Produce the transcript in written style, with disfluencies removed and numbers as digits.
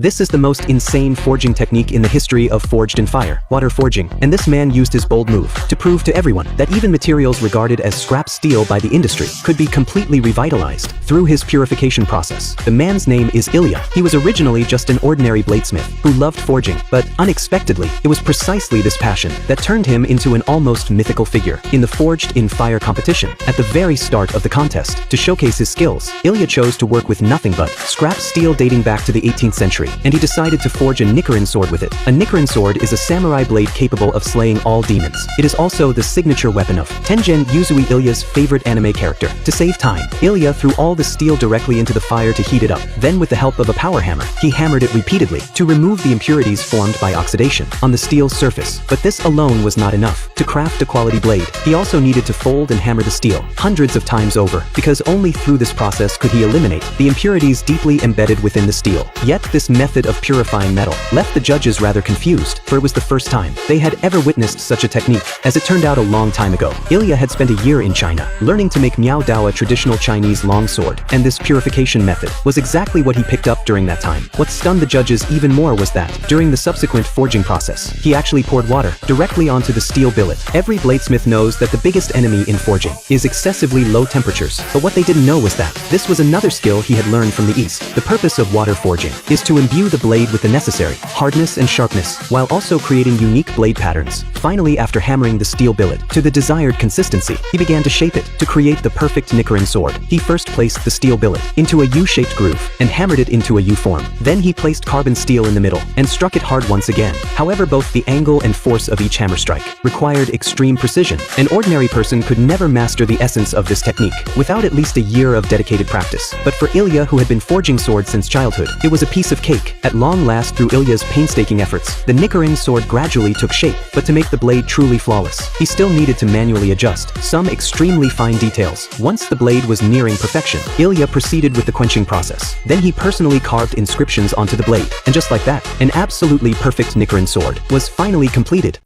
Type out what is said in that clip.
This is the most insane forging technique in the history of forged in fire, water forging, and this man used his bold move to prove to everyone that even materials regarded as scrap steel by the industry could be completely revitalized through his purification process. The man's name is Ilya. He was originally just an ordinary bladesmith who loved forging, but unexpectedly, it was precisely this passion that turned him into an almost mythical figure in the forged in fire competition. At the very start of the contest, to showcase his skills, Ilya chose to work with nothing but scrap steel dating back to the 18th century, and he decided to forge a Nichirin sword with it. A Nichirin sword is a samurai blade capable of slaying all demons. It is also the signature weapon of Tengen Yuzui, Ilya's favorite anime character. To save time, Ilya threw all the steel directly into the fire to heat it up. Then with the help of a power hammer, he hammered it repeatedly to remove the impurities formed by oxidation on the steel's surface. But this alone was not enough. To craft a quality blade, he also needed to fold and hammer the steel hundreds of times over, because only through this process could he eliminate the impurities deeply embedded within the steel. Yet this method of purifying metal left the judges rather confused, for it was the first time they had ever witnessed such a technique. As it turned out a long time ago, Ilya had spent a year in China, learning to make Miao Dao, a traditional Chinese longsword, and this purification method was exactly what he picked up during that time. What stunned the judges even more was that, during the subsequent forging process, he actually poured water directly onto the steel billet. Every bladesmith knows that the biggest enemy in forging is excessively low temperatures, but what they didn't know was that this was another skill he had learned from the East. The purpose of water forging is to imbue the blade with the necessary hardness and sharpness, while also creating unique blade patterns. Finally, after hammering the steel billet to the desired consistency, he began to shape it to create the perfect Nichirin sword. He first placed the steel billet into a U-shaped groove and hammered it into a U-form. Then he placed carbon steel in the middle and struck it hard once again. However, both the angle and force of each hammer strike required extreme precision. An ordinary person could never master the essence of this technique without at least a year of dedicated practice. But for Ilya, who had been forging swords since childhood, it was a piece of cake. At long last, through Ilya's painstaking efforts, the Nichirin sword gradually took shape, but to make the blade truly flawless, he still needed to manually adjust some extremely fine details. Once the blade was nearing perfection, Ilya proceeded with the quenching process. Then he personally carved inscriptions onto the blade, and just like that, an absolutely perfect Nichirin sword was finally completed.